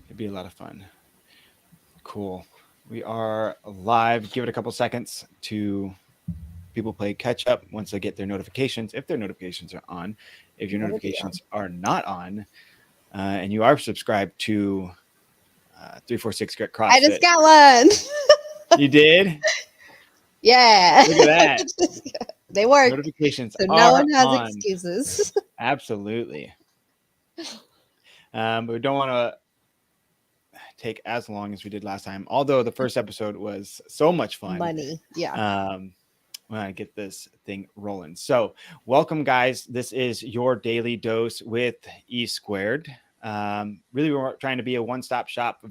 It'd be a lot of fun. Cool. We are live. Give it a couple seconds to people play catch up once they get their notifications, if their notifications are on. If your Never be on. notifications are not on, and you are subscribed to 346 Grit I just CrossFit, got one. you did? Yeah. Look at that. They work. Notifications So no are one has on. excuses. Absolutely. But we don't want to take as long as we did last time. Although the first episode was so much fun. Money. Yeah. We want to get this thing rolling. So welcome, guys. This is your daily dose with E Squared. Really, we're trying to be a one-stop shop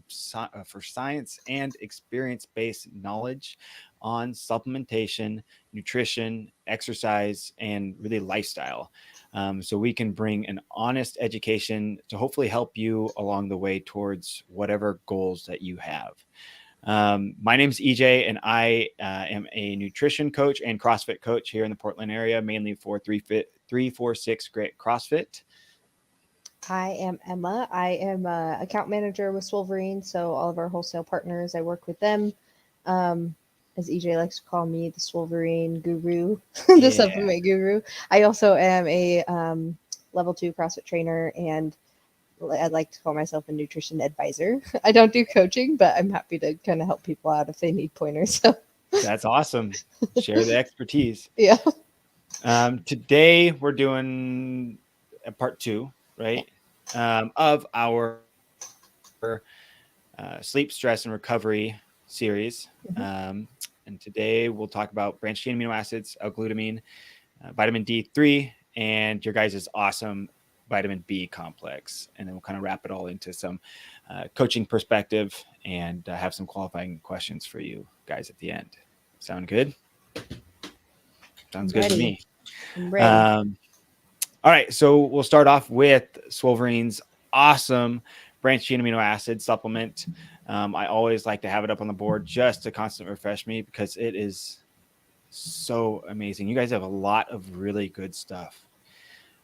for science and experience-based knowledge on supplementation, nutrition, exercise, and really lifestyle. So we can bring an honest education to hopefully help you along the way towards whatever goals that you have. My name is EJ, and I am a nutrition coach and CrossFit coach here in the Portland area, mainly for 346 Grit CrossFit. I am Emma. I am account manager with Swolverines. So all of our wholesale partners, I work with them. As EJ likes to call me, the Swolverine guru, the supplement guru. I also am a level 2 CrossFit trainer, and I'd like to call myself a nutrition advisor. I don't do coaching, but I'm happy to kind of help people out if they need pointers. So That's awesome. Share the expertise. yeah. Today we're doing a part 2, right? Of our sleep, stress, and recovery series. And today we'll talk about branched chain amino acids, L-Glutamine, vitamin D3, and your guys' awesome vitamin B complex. And then we'll kind of wrap it all into some coaching perspective and have some qualifying questions for you guys at the end. Sound good? Sounds good to me. I'm ready. All right, so we'll start off with Swolverine's awesome branched chain amino acid supplement. I always like to have it up on the board just to constantly refresh me because it is so amazing. You guys have a lot of really good stuff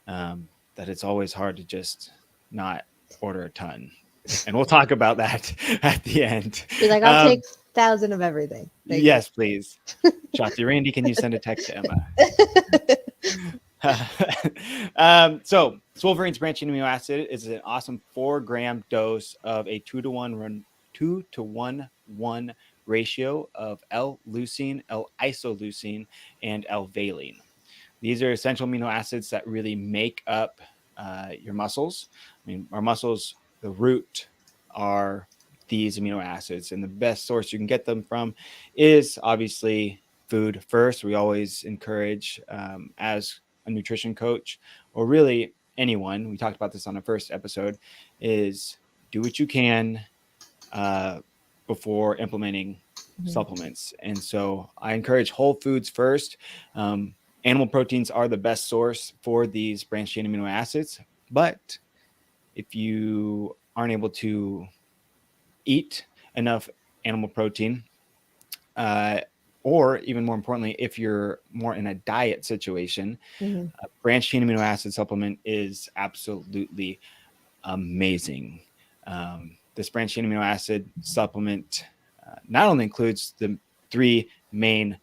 that it's always hard to just not order a ton. And we'll talk about that at the end. Be like, I'll take 1,000 of everything. Yes, please. Shotzi Randy, can you send a text to Emma? So Swolverine's branched chain amino acid is an awesome 4-gram dose of a 2-to-1 ratio of L-leucine, L-isoleucine, and L-valine. These are essential amino acids that really make up your muscles. I mean, our muscles, the root are these amino acids, and the best source you can get them from is obviously food first. We always encourage as a nutrition coach, or really anyone, we talked about this on the first episode, is do what you can before implementing supplements. And so I encourage whole foods first. Animal proteins are the best source for these branched chain amino acids, but if you aren't able to eat enough animal protein, or even more importantly, if you're more in a diet situation, a branched chain amino acid supplement is absolutely amazing. This branched chain amino acid supplement not only includes the 3 main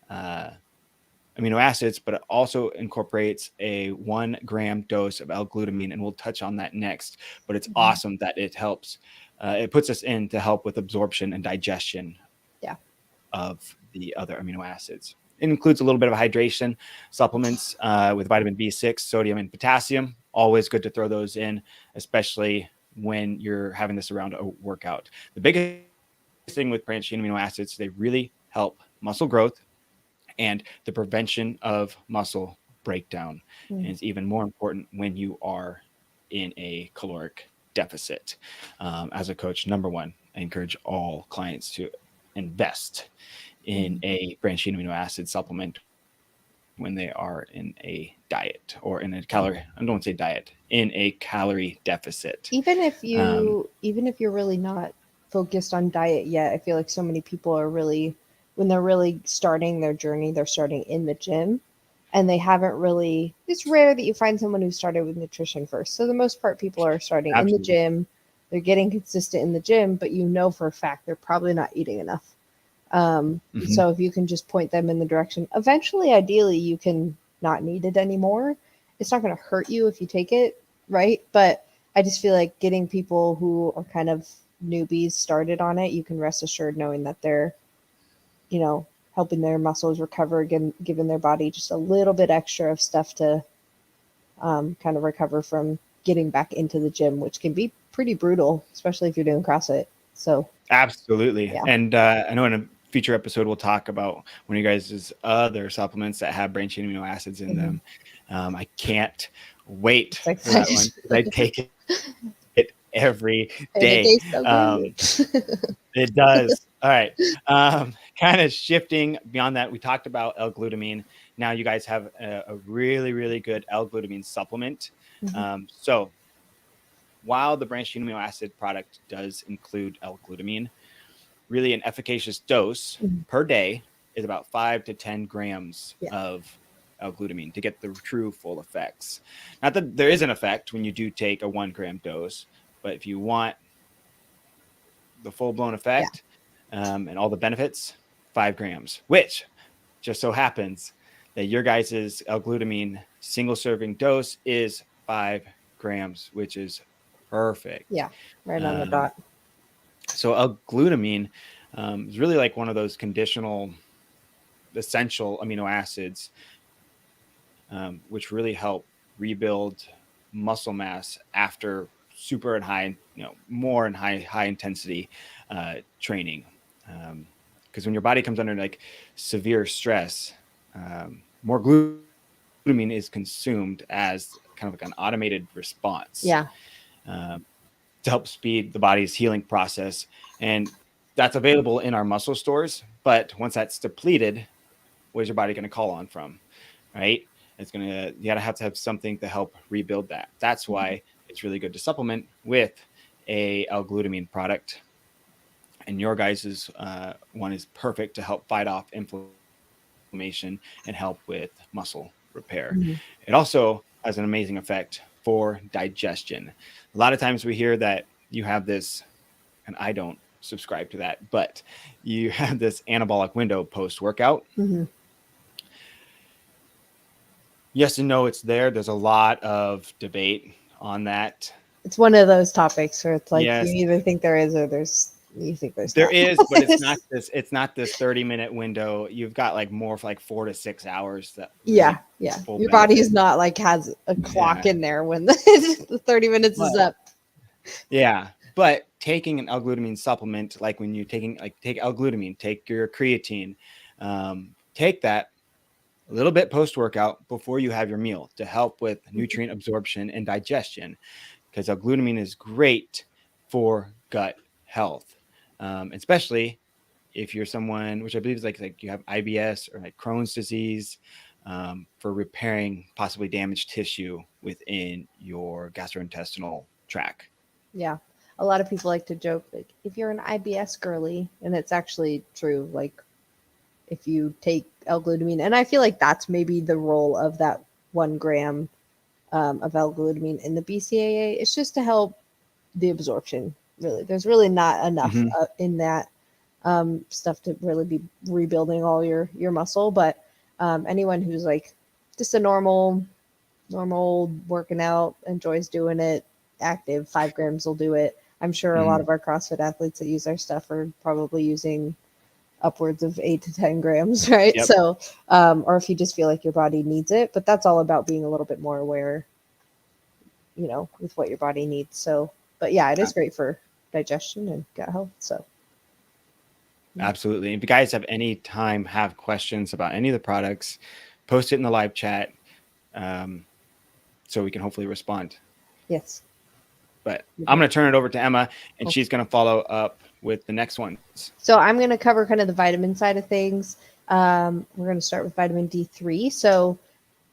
amino acids, but it also incorporates a 1-gram dose of L-glutamine, and we'll touch on that next. But it's awesome that it helps. It puts us in to help with absorption and digestion of the other amino acids. It includes a little bit of hydration supplements with vitamin B6, sodium, and potassium. Always good to throw those in, especially when you're having this around a workout. The biggest thing with branched chain amino acids, they really help muscle growth and the prevention of muscle breakdown. And it's even more important when you are in a caloric deficit. As a coach, number one, I encourage all clients to invest in a branched chain amino acid supplement when they are in a diet or in a calorie, I don't want to say diet, in a calorie deficit. Even if you're really not focused on diet yet, I feel like so many people are really, when they're really starting their journey, they're starting in the gym, and they haven't really, it's rare that you find someone who started with nutrition first. So the most part, people are starting in the gym they're getting consistent in the gym, but you know for a fact they're probably not eating enough. So if you can just point them in the direction, eventually, ideally, you can not need it anymore. It's not going to hurt you if you take it, right? But I just feel like getting people who are kind of newbies started on it, you can rest assured knowing that they're, helping their muscles recover again, giving their body just a little bit extra of stuff to kind of recover from getting back into the gym, which can be pretty brutal, especially if you're doing CrossFit. So absolutely. yeah. And I know in a future episode we'll talk about one of you guys' other supplements that have branched chain amino acids in them. I can't wait for that one because I take it every day. It does. All right. Kind of shifting beyond that, we talked about L-Glutamine. Now you guys have a really, really good L-Glutamine supplement. So while the branched chain amino acid product does include L-Glutamine, really an efficacious dose per day is about 5 to 10 grams of L-Glutamine to get the true full effects. Not that there is an effect when you do take a 1 gram dose, but if you want the full-blown effect and all the benefits, 5 grams, which just so happens that your guys' L-Glutamine single serving dose is 5 grams, which is perfect. Yeah, right on the dot. So L-Glutamine is really like one of those conditional essential amino acids, which really help rebuild muscle mass after super and high, more and high intensity training. Because when your body comes under like severe stress, more glutamine is consumed as kind of like an automated response. To help speed the body's healing process. And that's available in our muscle stores. But once that's depleted, where's your body going to call on from? Right? You gotta have to have something to help rebuild that. That's why it's really good to supplement with a L-Glutamine product. And your guys' one is perfect to help fight off inflammation and help with muscle repair. It also has an amazing effect for digestion. A lot of times we hear that you have this, and I don't subscribe to that, but you have this anabolic window post-workout. Yes and no, it's there. There's a lot of debate on that. It's one of those topics where it's like you either think there is or you think there's there not. is, but it's not this 30-minute window. You've got like more for like 4 to 6 hours. That your body is not like has a clock in there when the 30 minutes is up. Yeah, but taking an L-Glutamine supplement, like when you're take L-Glutamine, take your creatine, take that a little bit post-workout before you have your meal to help with nutrient absorption and digestion, because L-Glutamine is great for gut health, especially if you're someone, which I believe is like you have IBS or like Crohn's disease, for repairing possibly damaged tissue within your gastrointestinal tract. Yeah. A lot of people like to joke, like, if you're an IBS girly, and it's actually true, like, if you take L-Glutamine, and I feel like that's maybe the role of that 1 gram of L-Glutamine in the BCAA. It's just to help the absorption, really. There's really not enough in that stuff to really be rebuilding all your muscle, but anyone who's like just a normal working out, enjoys doing it, active, 5 grams will do it. I'm sure a lot of our CrossFit athletes that use our stuff are probably using upwards of 8 to 10 grams, right? Yep. So, or if you just feel like your body needs it, but that's all about being a little bit more aware, with what your body needs. So, but yeah, it is great for digestion and gut health. So, absolutely. If you guys have have questions about any of the products, post it in the live chat, so we can hopefully respond. Yes. But I'm going to turn it over to Emma, and she's going to follow up with the next ones. So I'm going to cover kind of the vitamin side of things. We're going to start with vitamin D3. So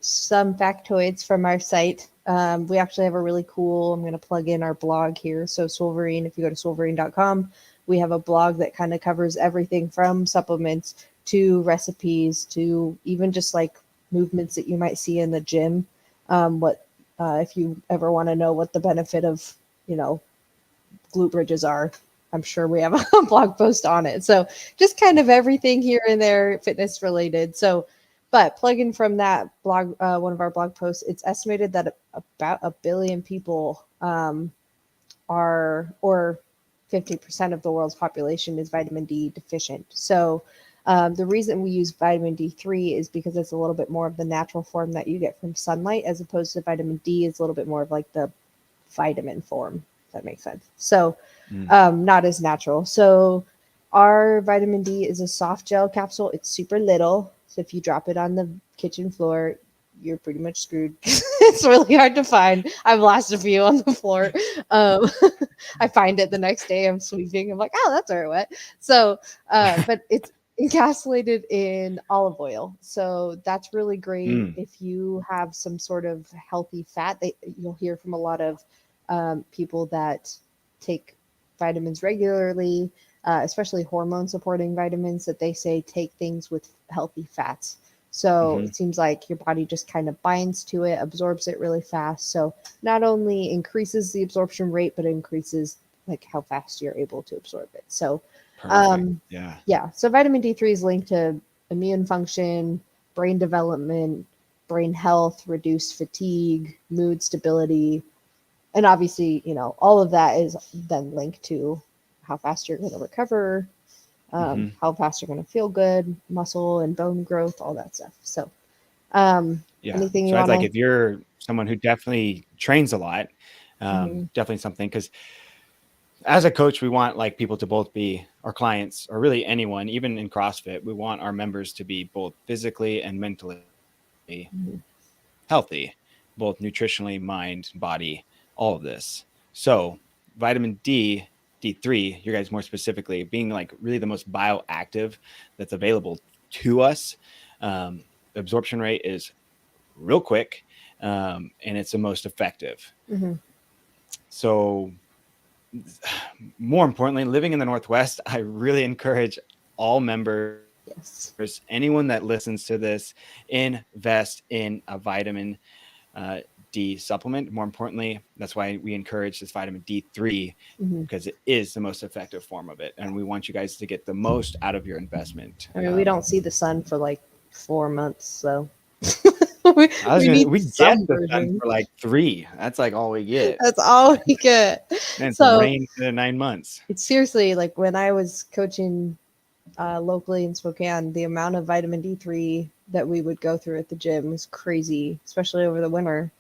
some factoids from our site. We actually have a really cool, I'm going to plug in our blog here. So Swolverine, if you go to swolverine.com, we have a blog that kind of covers everything from supplements to recipes to even just like movements that you might see in the gym. If you ever want to know what the benefit of, glute bridges are. I'm sure we have a blog post on it. So just kind of everything here and there, fitness related. So, but plugging from that blog, one of our blog posts, it's estimated that about 1 billion people are, or 50% of the world's population is vitamin D deficient. So the reason we use vitamin D3 is because it's a little bit more of the natural form that you get from sunlight, as opposed to vitamin D is a little bit more of like the vitamin form, if that makes sense. So not as natural. So our vitamin D is a soft gel capsule. It's super little. So if you drop it on the kitchen floor, you're pretty much screwed. It's really hard to find. I've lost a few on the floor. I find it the next day. I'm sweeping. I'm like, oh, that's where it went. So, but it's encapsulated in olive oil. So that's really great if you have some sort of healthy fat. You'll hear from a lot of people that take vitamins regularly, especially hormone supporting vitamins, that they say take things with healthy fats. So it seems like your body just kind of binds to it, absorbs it really fast. So not only increases the absorption rate, but increases like how fast you're able to absorb it. So yeah. So vitamin D3 is linked to immune function, brain development, brain health, reduced fatigue, mood stability. And obviously, all of that is then linked to how fast you're going to recover, how fast you're going to feel good, muscle and bone growth, all that stuff. So, anything you so want like if you're someone who definitely trains a lot, definitely something, because as a coach, we want like people to both be our clients, or really anyone, even in CrossFit, we want our members to be both physically and mentally healthy, both nutritionally, mind, body, all of this. So vitamin D3, you guys more specifically, being like really the most bioactive that's available to us. Absorption rate is real quick, and it's the most effective. So more importantly, living in the Northwest, I really encourage all members, anyone that listens to this, invest in a vitamin D supplement. More importantly, that's why we encourage this vitamin D3, because it is the most effective form of it. And we want you guys to get the most out of your investment. I mean, we don't see the sun for like 4 months, so we get the sun for like 3. That's like all we get. That's all we get. And it's rain for 9 months. It's seriously like when I was coaching locally in Spokane, the amount of vitamin D3 that we would go through at the gym was crazy, especially over the winter.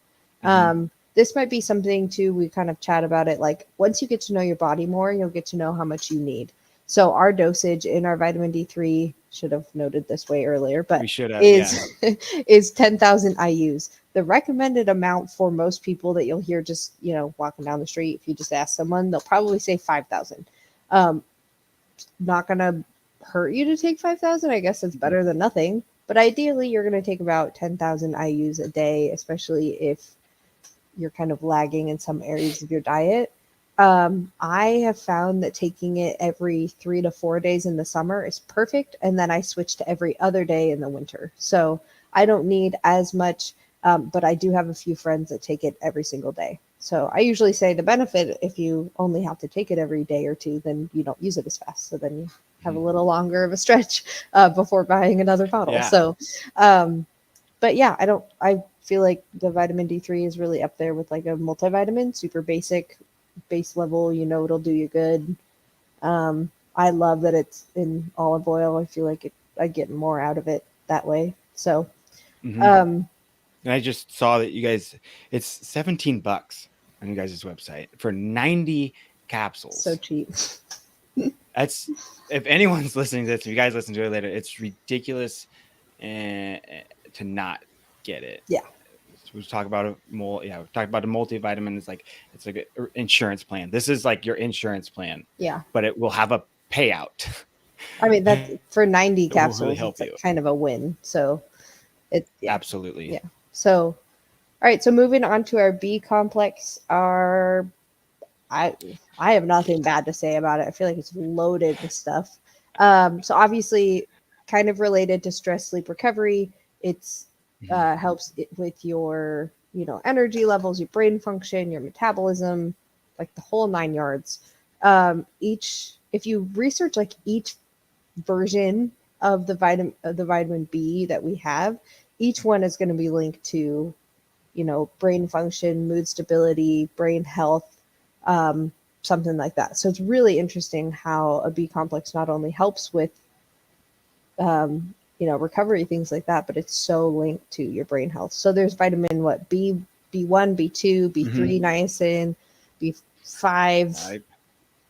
This might be something too, we kind of chat about it. Like once you get to know your body more, you'll get to know how much you need. So our dosage in our vitamin D3, should have noted this way earlier, but we should have, is 10,000 IUs. The recommended amount for most people that you'll hear just, walking down the street, if you just ask someone, they'll probably say 5,000. Not going to hurt you to take 5,000. I guess it's better than nothing. But ideally, you're going to take about 10,000 IUs a day, especially if you're kind of lagging in some areas of your diet. I have found that taking it every 3 to 4 days in the summer is perfect. And then I switch to every other day in the winter. So I don't need as much, but I do have a few friends that take it every single day. So I usually say the benefit, if you only have to take it every day or two, then you don't use it as fast. So then you have a little longer of a stretch before buying another bottle. Yeah. So, but yeah, I feel like the vitamin D3 is really up there with like a multivitamin, super basic, base level, it'll do you good. I love that it's in olive oil. I feel like I get more out of it that way. So, and I just saw that you guys, it's $17 on you guys' website for 90 capsules. So cheap. That's, if anyone's listening to this, if you guys listen to it later, it's ridiculous to not get it. Yeah. So we talk about we talk about a multivitamin. It's like an insurance plan. This is like your insurance plan. Yeah. But it will have a payout. I mean, that's for 90 capsules, really help it's kind of a win. So absolutely. Yeah. So, all right. So moving on to our B complex, I have nothing bad to say about it. I feel like it's loaded with stuff. So obviously kind of related to stress, sleep, recovery. It's helps with your, energy levels, your brain function, your metabolism, like the whole 9 yards. If you research like each version of the vitamin B that we have, each one is going to be linked to, brain function, mood stability, brain health, something like that. So it's really interesting how a B complex not only helps with recovery, things like that, but it's so linked to your brain health. So there's vitamin B1, B2, B3, niacin, B5,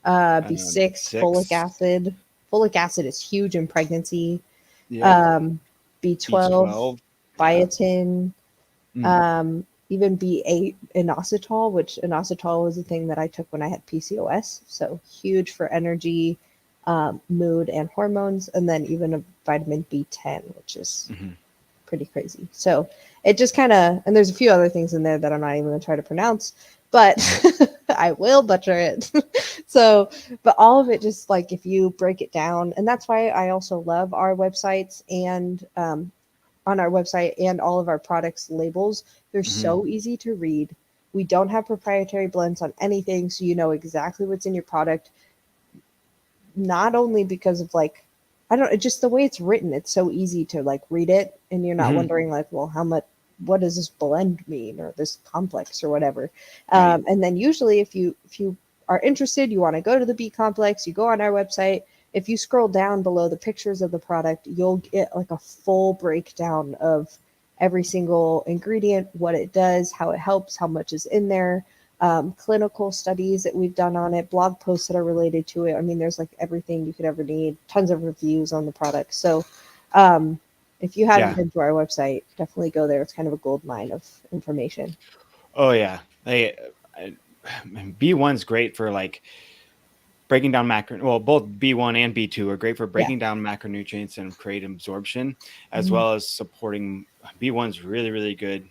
B6, 6. folic acid. Folic acid is huge in pregnancy. Yeah. B12, Yeah. biotin, even B8 inositol, which inositol was a thing that I took when I had PCOS. So huge for energy, mood, and hormones. And then even a vitamin B10, which is pretty crazy. So it just kind of, and there's a few other things in there that I'm not even going to try to pronounce, but I will butcher it. So, but all of it, just like if you break it down, and that's why I also love our websites and on our website and all of our products labels. They're so easy to read. We don't have proprietary blends on anything, so you know exactly what's in your product. Not only because of like, I don't, just the way it's written, it's so easy to like read it and you're not wondering like, well, what does this blend mean, or this complex or whatever. Right. And then usually if you are interested, you want to go to the B complex, you go on our website. If you scroll down below the pictures of the product, you'll get like a full breakdown of every single ingredient, what it does, how it helps, how much is in there, clinical studies that we've done on it, blog posts that are related to it. I mean, there's like everything you could ever need, tons of reviews on the product. So if you haven't been to our website, definitely go there. It's kind of a gold mine of information. Oh yeah. B1's great for like breaking down both B1 and B2 are great for breaking down macronutrients and create absorption, as well as supporting. B1's really, really good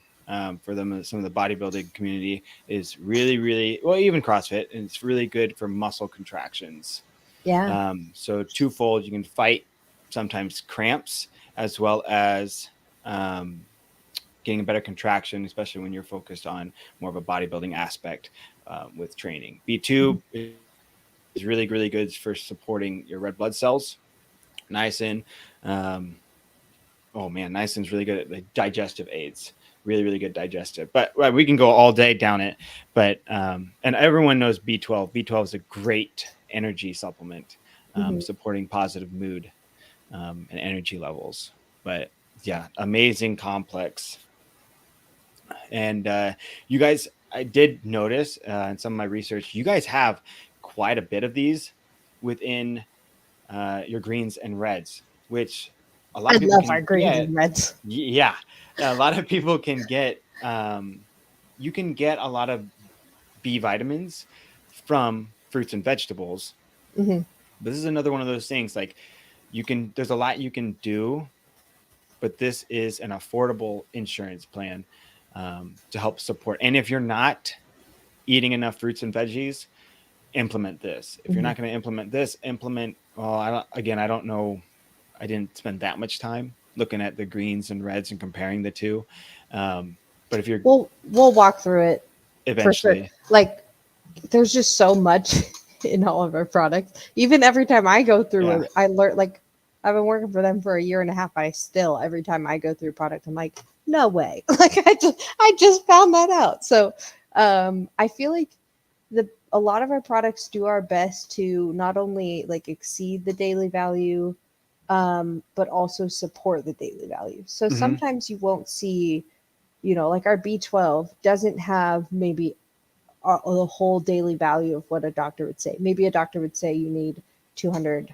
for them. Some of the bodybuilding community is really, really, well, even CrossFit, and it's really good for muscle contractions. Yeah. So twofold, you can fight sometimes cramps, as well as getting a better contraction, especially when you're focused on more of a bodybuilding aspect with training. B2 is really, really good for supporting your red blood cells. Niacin, niacin's really good at the digestive aids. Really, really good digestive. But we can go all day down it. But and everyone knows B12. B12 is a great energy supplement, supporting positive mood and energy levels. But yeah, amazing complex. And you guys, I did notice in some of my research, you guys have quite a bit of these within your greens and reds, which a lot I of people love our can greens get. and reds. Yeah, a lot of people can get. You can get a lot of B vitamins from fruits and vegetables. But this is another one of those things. Like there's a lot you can do, but this is an affordable insurance plan to help support. And if you're not eating enough fruits and veggies, implement this. If you're not going to implement this, I don't know. I didn't spend that much time looking at the greens and reds and comparing the two. But if you're we'll walk through it for sure. eventually, Like there's just so much in all of our products. Even every time I go through it, I learn, like I've been working for them for a year and a half. I still, every time I go through a product, I'm like, no way. Like I just found that out. So I feel like a lot of our products do our best to not only like exceed the daily value, but also support the daily value. So sometimes you won't see, like our B12 doesn't have maybe the whole daily value of what a doctor would say. Maybe a doctor would say you need 200,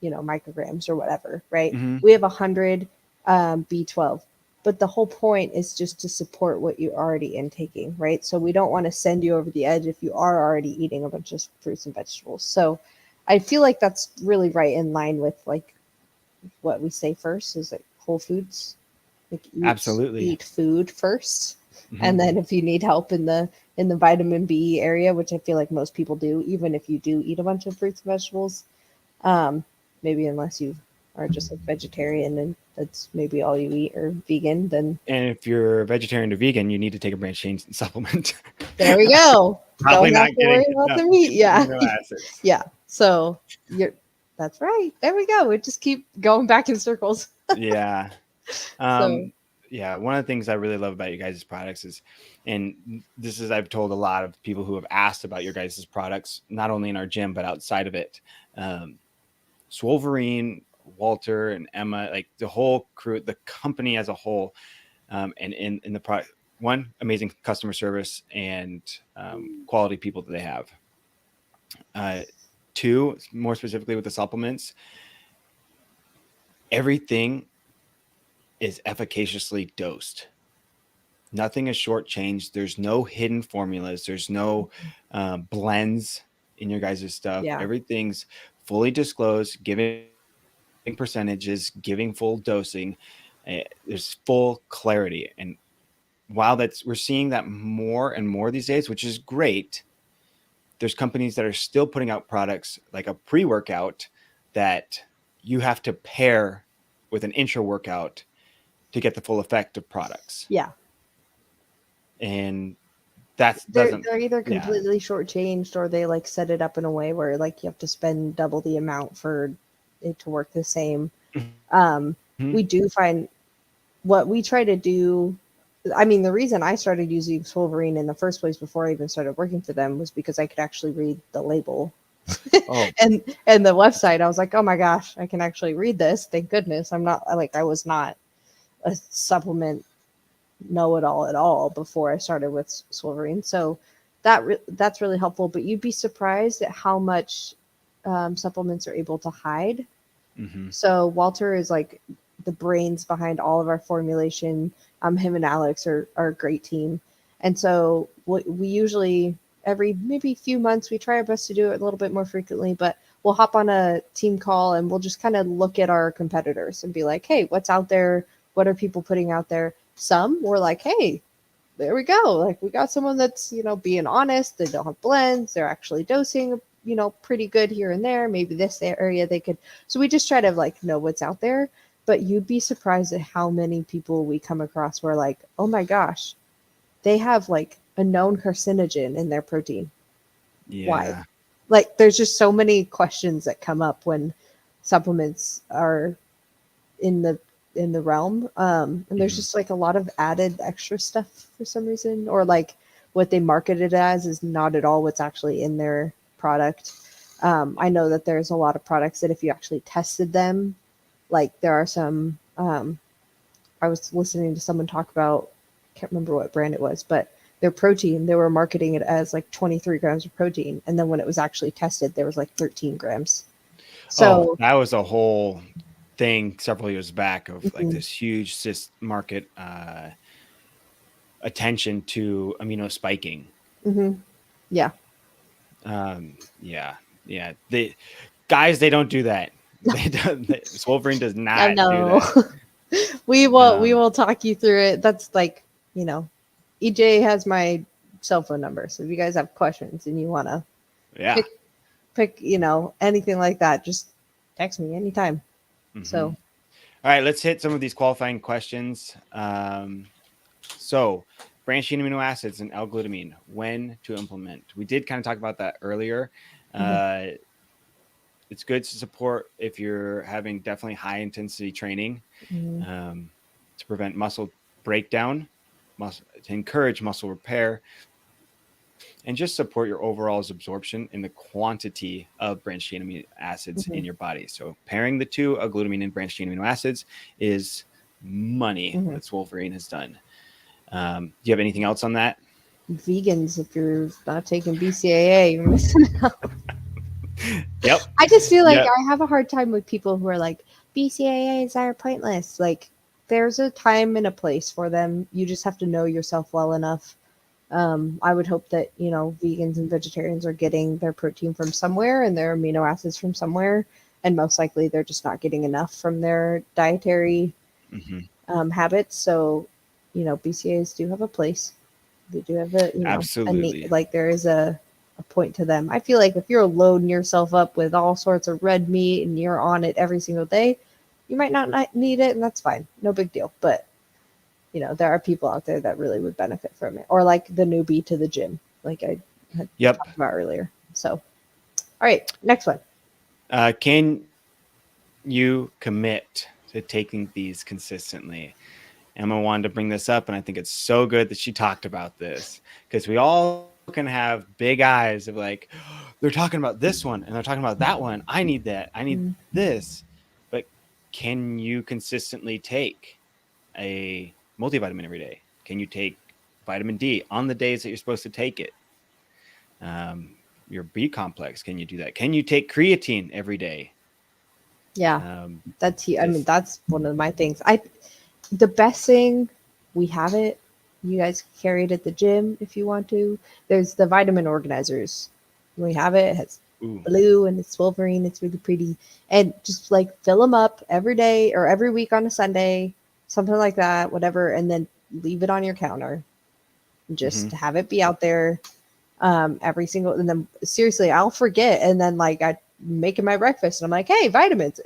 micrograms or whatever, right? We have 100 B12, but the whole point is just to support what you're already intaking, right? So we don't want to send you over the edge if you are already eating a bunch of fruits and vegetables. So I feel like that's really right in line with like what we say first is like whole foods, like eat food first. And then if you need help in the vitamin B area, which I feel like most people do, even if you do eat a bunch of fruits and vegetables, maybe unless you are just like vegetarian and that's maybe all you eat, or vegan, then. And if you're vegetarian to vegan, you need to take a branched chain supplement. There we go. probably don't have not to getting worry about enough the meat. Yeah. amino acids. Yeah. So you're that's right. There we go. We just keep going back in circles. Yeah. So Yeah, one of the things I really love about you guys' products is, and this is, I've told a lot of people who have asked about your guys' products, not only in our gym, but outside of it. Swolverine, Walter, and Emma, like the whole crew, the company as a whole, and in the product, one, amazing customer service and quality people that they have. Two, more specifically with the supplements, everything is efficaciously dosed. Nothing is shortchanged. There's no hidden formulas. There's no blends in your guys' stuff. yeah. Everything's fully disclosed, giving percentages, giving full dosing. There's full clarity. And while we're seeing that more and more these days, which is great, there's companies that are still putting out products like a pre-workout that you have to pair with an intra workout to get the full effect of products. Yeah. And that They're doesn't, they're either yeah. completely shortchanged or they like set it up in a way where like you have to spend double the amount for it to work the same. We do find what we try to do. I mean, the reason I started using Swolverine in the first place before I even started working for them was because I could actually read the label. Oh, and the website. I was like, oh my gosh, I can actually read this. Thank goodness. I'm not like I was not a supplement know-it-all at all before I started with Swolverine. So that's really helpful. But you'd be surprised at how much supplements are able to hide. So Walter is like the brains behind all of our formulation. Him and Alex are a great team. And so we usually every maybe few months we try our best to do it a little bit more frequently, but we'll hop on a team call and we'll just kind of look at our competitors and be like, hey, what's out there? What are people putting out there? Some we're like, hey, there we go. Like we got someone that's, being honest. They don't have blends. They're actually dosing, pretty good here and there. Maybe this area they could. So we just try to like know what's out there. But you'd be surprised at how many people we come across where like, oh my gosh, they have like a known carcinogen in their protein. yeah. Why? Like there's just so many questions that come up when supplements are in the realm. And there's just like a lot of added extra stuff for some reason, or like what they market it as is not at all what's actually in their product. I know that there's a lot of products that if you actually tested them, like there are some, I was listening to someone talk about, I can't remember what brand it was, but their protein, they were marketing it as like 23 grams of protein. And then when it was actually tested, there was like 13 grams. So that was a whole thing several years back of like this huge market attention to amino spiking. Yeah. Yeah. They don't do that. Swolverine does not I know. do that. we will talk you through it. That's like, EJ has my cell phone number. So if you guys have questions and you want to pick, anything like that, just text me anytime. So, all right, let's hit some of these qualifying questions. So branched chain amino acids and L-Glutamine, when to implement? We did kind of talk about that earlier. It's good to support if you're having definitely high intensity training to prevent muscle breakdown, to encourage muscle repair, and just support your overall absorption in the quantity of branched chain amino acids in your body. So pairing the two, L-Glutamine and branched chain amino acids, is money that Swolverine has done. Do you have anything else on that? Vegans, if you're not taking BCAA, you're missing out. Yep. I just feel like I have a hard time with people who are like, BCAAs are pointless. Like, there's a time and a place for them. You just have to know yourself well enough. I would hope that, vegans and vegetarians are getting their protein from somewhere and their amino acids from somewhere. And most likely they're just not getting enough from their dietary habits. So, BCAAs do have a place. They do have a, absolutely. Like there is a point to them. I feel like if you're loading yourself up with all sorts of red meat and you're on it every single day, you might not need it, and that's fine. No big deal. But, there are people out there that really would benefit from it. Or like the newbie to the gym. Like had Yep. talked about earlier. So, all right, next one. Can you commit to taking these consistently? Emma wanted to bring this up, and I think it's so good that she talked about this, because we all can have big eyes of like, oh, they're talking about this one and they're talking about that one. I need that. I need this. But can you consistently take a multivitamin every day? Can you take vitamin D on the days that you're supposed to take it? Your B complex, can you do that? Can you take creatine every day? Yeah, I mean, that's one of my things. The best thing, we have it. You guys carry it at the gym if you want to. There's the vitamin organizers. We have it. It has blue and it's Swolverine. It's really pretty. And just like fill them up every day or every week on a Sunday, something like that, whatever. And then leave it on your counter. Just have it be out there every single. And then seriously, I'll forget. And then like I making my breakfast and I'm like, hey, vitamins.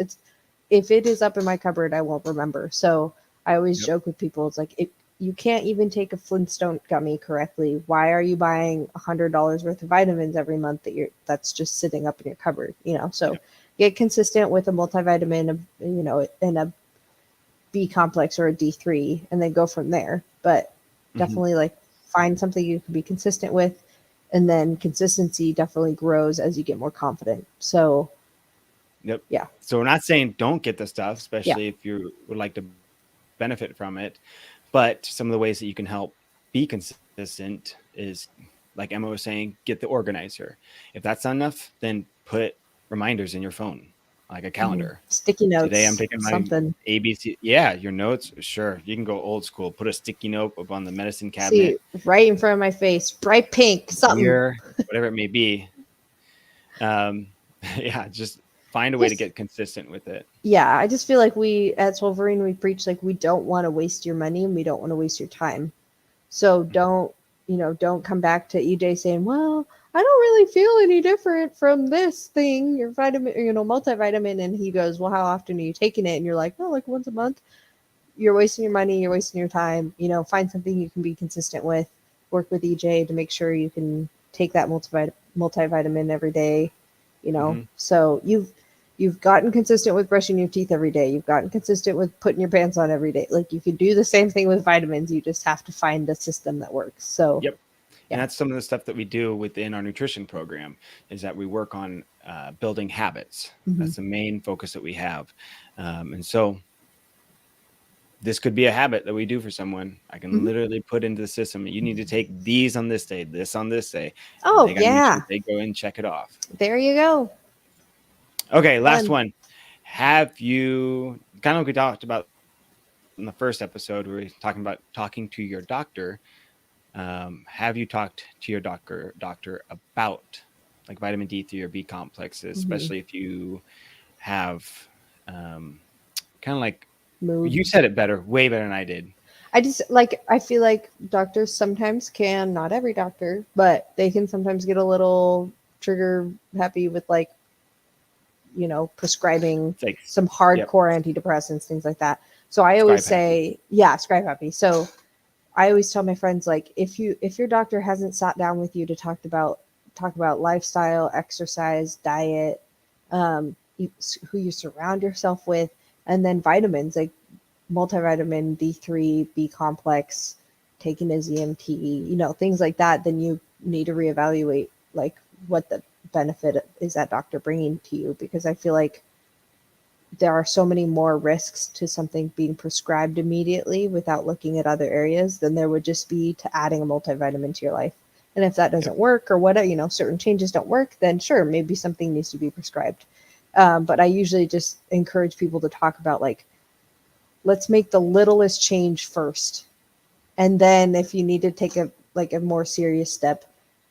If it is up in my cupboard, I won't remember. So I always joke with people. It's like, you can't even take a Flintstone gummy correctly. Why are you buying $100 worth of vitamins every month that's just sitting up in your cupboard? So get consistent with a multivitamin, and a B complex or a D3, and then go from there. But definitely like find something you can be consistent with, and then consistency definitely grows as you get more confident. So yeah. So we're not saying don't get the stuff, especially if you would like to benefit from it. But some of the ways that you can help be consistent is, like Emma was saying, get the organizer. If that's not enough, then put reminders in your phone, like a calendar. Sticky notes. Today I'm taking my something. ABC. Yeah, your notes. Sure. You can go old school. Put a sticky note up on the medicine cabinet. Right in front of my face. Bright pink. Something. Here, whatever it may be. Yeah, just find a way to get consistent with it. Yeah, I just feel like we at Swolverine, we preach like we don't want to waste your money and we don't want to waste your time. So don't come back to EJ saying, well, I don't really feel any different from this thing, your vitamin, multivitamin. And he goes, well, how often are you taking it? And you're like, oh, like once a month. You're wasting your money. You're wasting your time. Find something you can be consistent with. Work with EJ to make sure you can take that multivitamin every day. So you've gotten consistent with brushing your teeth every day. You've gotten consistent with putting your pants on every day. Like you can do the same thing with vitamins. You just have to find a system that works. So and that's some of the stuff that we do within our nutrition program, is that we work on building habits. That's the main focus that we have. And so this could be a habit that we do for someone. I can literally put into the system, you need to take these on this day, this on this day. Oh, They go and check it off. There you go. Okay, last one. Have you, kind of like we talked about in the first episode, we were talking about talking to your doctor. Have you talked to your doctor about like vitamin D3 or B complexes, especially if you have kind of like, mood. You said it way better than I did. I feel like doctors sometimes can, not every doctor, but they can sometimes get a little trigger happy with like, prescribing like some hardcore antidepressants, things like that. So I always say, scribe happy. So I always tell my friends, like, if your doctor hasn't sat down with you to talk about lifestyle, exercise, diet, who you surround yourself with, and then vitamins like multivitamin, D3, B complex, taking a ZMT, things like that, then you need to reevaluate like what the benefit is that doctor bringing to you, because I feel like there are so many more risks to something being prescribed immediately without looking at other areas than there would just be to adding a multivitamin to your life. And if that doesn't work, or whatever, certain changes don't work, then sure, maybe something needs to be prescribed. But I usually just encourage people to talk about like, let's make the littlest change first. And then if you need to take a more serious step,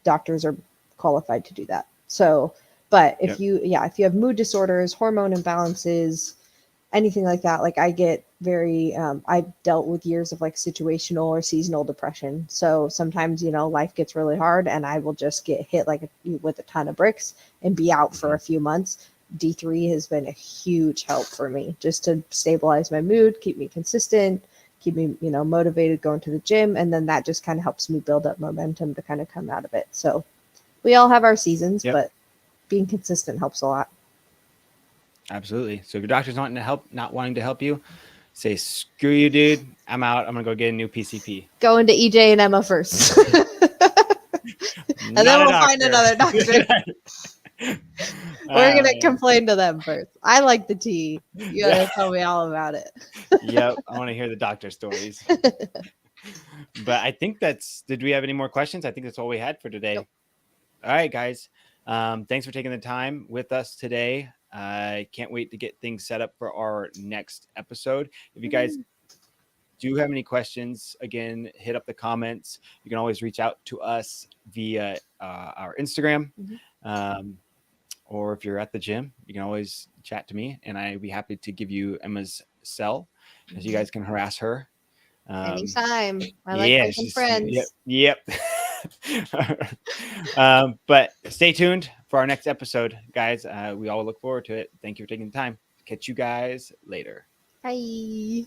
doctors are qualified to do that. So, but if you have mood disorders, hormone imbalances, anything like that, like I get very, I've dealt with years of like situational or seasonal depression. So sometimes, life gets really hard and I will just get hit with a ton of bricks and be out for a few months. D3 has been a huge help for me just to stabilize my mood, keep me consistent, keep me, motivated going to the gym. And then that just kind of helps me build up momentum to kind of come out of it. So we all have our seasons, Yep. but being consistent helps a lot. Absolutely. So if your doctor's not wanting to help you, say, screw you, dude. I'm out. I'm going to go get a new PCP. Go into EJ and Emma first. And then we'll find another doctor. We're going to complain to them first. I like the tea. You got to tell me all about it. Yep. I want to hear the doctor stories. But I think did we have any more questions? I think that's all we had for today. Yep. All right, guys. Thanks for taking the time with us today. I can't wait to get things set up for our next episode. If you guys do have any questions, again, hit up the comments. You can always reach out to us via our Instagram. Or if you're at the gym, you can always chat to me, and I'd be happy to give you Emma's cell, as you guys can harass her. Anytime. I like making friends. Yep. But stay tuned for our next episode, guys. We all look forward to it. Thank you for taking the time. Catch you guys later. Bye.